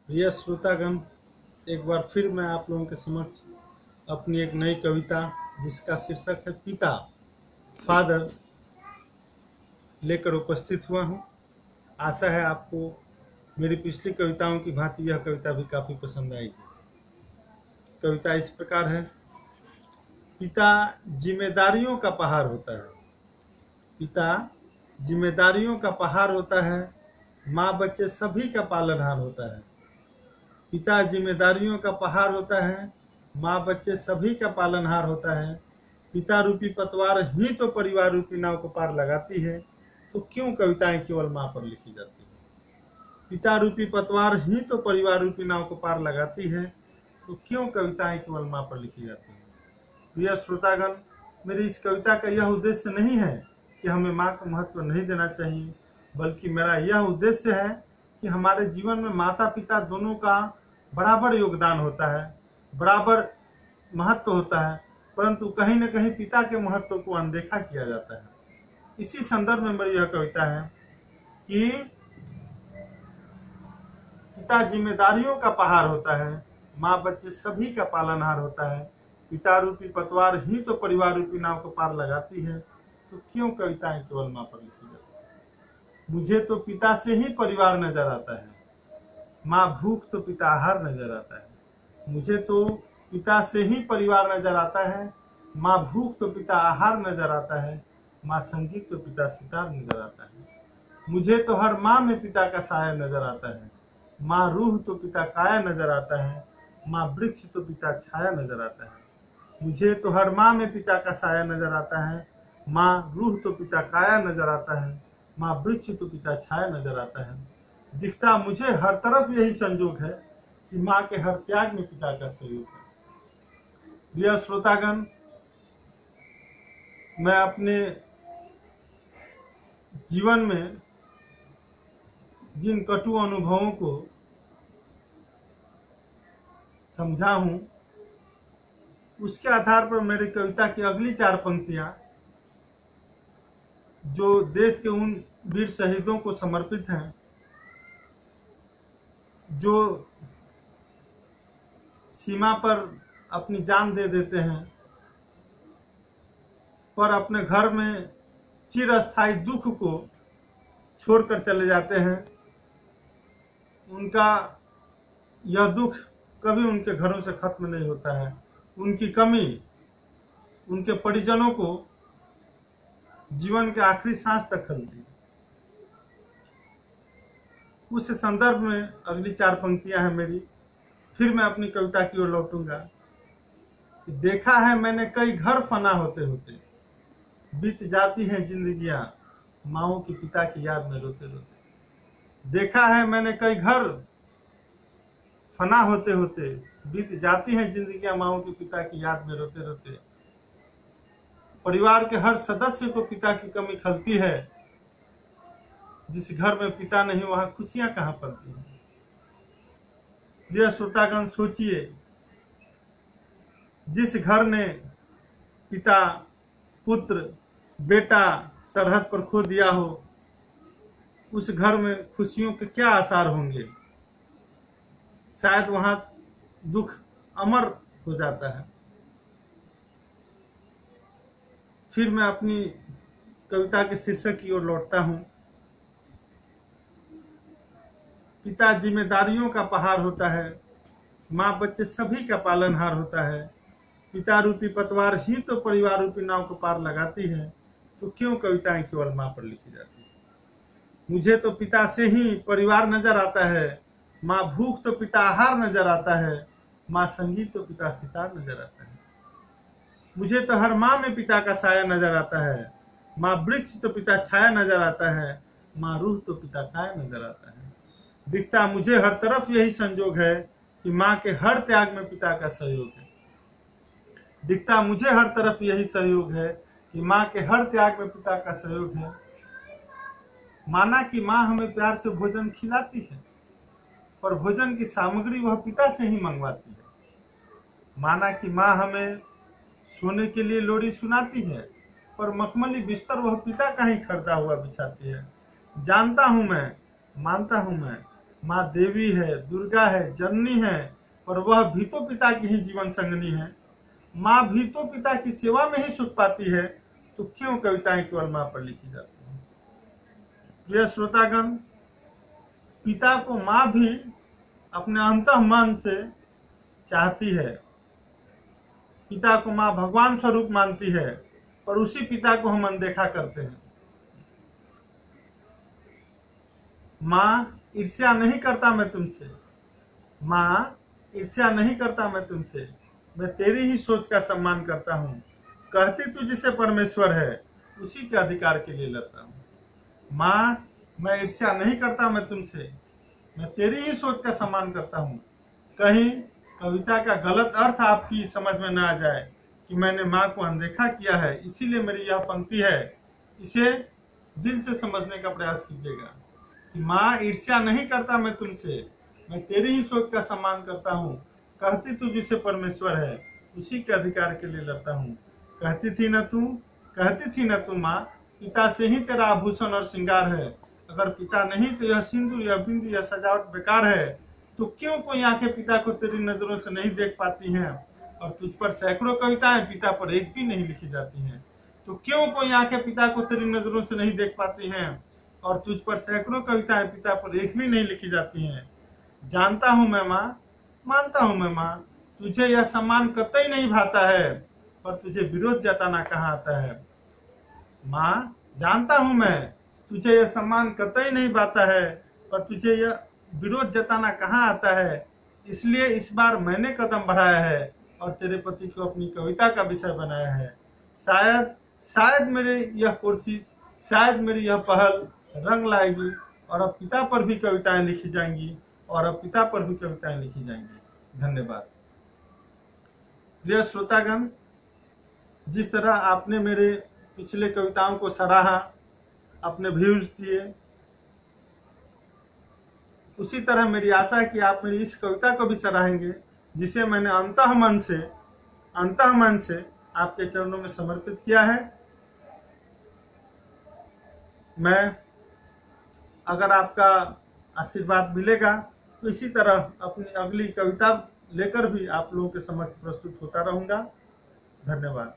प्रिय श्रोतागण, एक बार फिर मैं आप लोगों के समक्ष अपनी एक नई कविता जिसका शीर्षक है पिता फादर लेकर उपस्थित हुआ हूँ। आशा है आपको मेरी पिछली कविताओं की भांति यह कविता भी काफ़ी पसंद आएगी। कविता इस प्रकार है। पिता जिम्मेदारियों का पहाड़ होता है। पिता जिम्मेदारियों का पहाड़ होता है, माँ बच्चे सभी का पालनहार होता है। पिता जिम्मेदारियों का पहाड़ होता है, माँ बच्चे सभी का पालनहार होता है। पिता रूपी पतवार ही तो परिवार रूपी नाव को पार लगाती है, तो क्यों कविताएं केवल माँ पर लिखी जाती है। पिता रूपी पतवार ही तो परिवार रूपी नाव को पार लगाती है, तो क्यों कविताएं केवल माँ पर लिखी जाती है। प्रिय श्रोतागण, मेरी इस कविता का यह उद्देश्य नहीं है कि हमें माँ को महत्व नहीं देना चाहिए, बल्कि मेरा यह उद्देश्य है कि हमारे जीवन में माता पिता दोनों का बराबर योगदान होता है, बराबर महत्व होता है, परंतु कहीं न कहीं पिता के महत्व को अनदेखा किया जाता है। इसी संदर्भ में मेरी यह कविता है कि पिता जिम्मेदारियों का पहाड़ होता है, माँ बच्चे सभी का पालनहार होता है। पिता रूपी पतवार ही तो परिवार रूपी नाव को पार लगाती है, तो क्यों कविताएं केवल माँ पर लिखी जाती है। मुझे तो पिता से ही परिवार नजर आता है, माँ भूख तो पिता आहार नजर आता है। मुझे तो पिता से ही परिवार नजर आता है, माँ भूख तो पिता आहार नजर आता है। माँ संगीत तो पिता सितार नजर आता है। मुझे तो हर माँ में पिता का साया नजर आता है, माँ रूह तो पिता काया नजर आता है। माँ वृक्ष तो पिता छाया नजर आता है। मुझे तो हर माँ में पिता का साया नजर आता है, माँ रूह तो पिता काया नजर आता है। माँ वृक्ष तो पिता छाया नजर आता है। दिखता मुझे हर तरफ यही संजोग है कि माँ के हर त्याग में पिता का सहयोग है। प्रिय श्रोतागण, मैं अपने जीवन में जिन कटु अनुभवों को समझा हूं, उसके आधार पर मेरी कविता की अगली 4 पंक्तियां जो देश के उन वीर शहीदों को समर्पित हैं जो सीमा पर अपनी जान दे देते हैं, पर अपने घर में चिरस्थायी दुख को छोड़कर चले जाते हैं। उनका यह दुख कभी उनके घरों से खत्म नहीं होता है। उनकी कमी उनके परिजनों को जीवन के आखिरी सांस तक खलती है। उस संदर्भ में अगली 4 पंक्तियां हैं मेरी। फिर मैं अपनी कविता की ओर लौटूंगा। देखा है मैंने कई घर फना होते होते, बीत जाती हैं जिंदगियां माओ की पिता की याद में रोते रोते। देखा है मैंने कई घर फना होते होते, बीत जाती हैं जिंदगियां माओ की पिता की याद में रोते रोते। परिवार के हर सदस्य को पिता की कमी खलती है। जिस घर में पिता नहीं वहां खुशियां कहां पलती हैं। प्रिय श्रोतागण, सोचिए, जिस घर ने पिता पुत्र बेटा सरहद पर खो दिया हो, उस घर में खुशियों के क्या आसार होंगे। शायद वहां दुख अमर हो जाता है। फिर मैं अपनी कविता के शीर्षक की ओर लौटता हूं। पिता जिम्मेदारियों का पहाड़ होता है, माँ बच्चे सभी का पालनहार होता है। पिता रूपी पतवार ही तो परिवार रूपी नाव को पार लगाती है, तो क्यों कविताएं केवल माँ पर लिखी जाती है। मुझे तो पिता से ही परिवार नजर आता है, माँ भूख तो पिता आहार नजर आता है। माँ संगीत तो पिता सितार नजर आता है। मुझे तो हर माँ में पिता का साया नजर आता है, माँ वृक्ष तो पिता छाया नजर आता है। माँ रूह तो पिता काया नजर आता है। दिखता मुझे हर तरफ यही संजोग है कि माँ के हर त्याग में पिता का सहयोग है। दिखता मुझे हर तरफ यही सहयोग है कि माँ के हर त्याग में पिता का सहयोग है। माना कि माँ हमें प्यार से भोजन खिलाती है, पर भोजन की सामग्री वह पिता से ही मंगवाती है। माना कि माँ हमें सोने के लिए लोरी सुनाती है, पर मखमली बिस्तर वह पिता का ही खरीदा हुआ बिछाती है। जानता हूं मैं, मानता हूं मैं, माँ देवी है, दुर्गा है, जननी है, पर वह भी तो पिता की ही जीवन संगनी है। माँ भी तो पिता की सेवा में ही सुख पाती है, तो क्यों कविताएं केवल माँ पर लिखी जाती हैं? प्रिय श्रोतागण, पिता को माँ भी अपने अंतः मन से चाहती है। पिता को माँ भगवान स्वरूप मानती है, पर उसी पिता को हम अनदेखा करते हैं। माँ ईर्ष्या नहीं करता मैं तुमसे, माँ ईर्ष्या नहीं करता मैं तुमसे, मैं तेरी ही सोच का सम्मान करता हूँ। कहती तू जिसे परमेश्वर है, उसी के अधिकार के लिए लड़ता हूँ। माँ मैं ईर्ष्या नहीं करता मैं तुमसे, मैं तेरी ही सोच का सम्मान करता हूँ। कहीं कविता का गलत अर्थ आपकी समझ में न आ जाए कि मैंने माँ को अनदेखा किया है, इसीलिए मेरी यह पंक्ति है। इसे दिल से समझने का प्रयास कीजिएगा कि माँ ईर्ष्या नहीं करता मैं तुमसे, मैं तेरी ही सोच का सम्मान करता हूँ। कहती तू जिसे परमेश्वर है, उसी के अधिकार के लिए लड़ता हूँ। कहती थी न तू माँ, पिता से ही तेरा आभूषण और श्रृंगार है। अगर पिता नहीं तो यह सिंदूर, यह बिंदी, यह सजावट बेकार है। तो क्यों कोई आंखें पिता को तेरी नजरों से नहीं देख पाती हैं, और तुझ पर सैकड़ों कविताएं, पिता पर एक भी नहीं लिखी जाती हैं। तो क्यों कोई आंखें पिता को तेरी नजरों से नहीं देख पाती हैं, और तुझ पर सैकड़ों कविताएं, पिता पर एक भी नहीं लिखी जाती हैं। जानता हूं मैं माँ, मानता हूं मैं माँ, तुझे यह सम्मान कतई नहीं भाता है, पर तुझे विरोध जताना कहाँ आता है। माँ जानता हूं मैं, तुझे यह सम्मान कतई नहीं भाता है, पर तुझे यह विरोध जताना कहाँ आता है। इसलिए इस बार मैंने कदम बढ़ाया है और तेरे पति को अपनी कविता का विषय बनाया है। शायद मेरी यह कोशिश, शायद मेरी यह पहल रंग लाएगी, और अब पिता पर भी कविताएं लिखी जाएंगी, धन्यवाद। प्रिय श्रोतागण, जिस तरह आपने मेरे पिछले कविताओं को सराहा, अपने व्यूज दिए, उसी तरह मेरी आशा है कि आप मेरी इस कविता को भी सराहेंगे, जिसे मैंने अंतः मन से आपके चरणों में समर्पित किया है। मैं, अगर आपका आशीर्वाद मिलेगा, तो इसी तरह अपनी अगली कविता लेकर भी आप लोगों के समक्ष प्रस्तुत होता रहूंगा। धन्यवाद।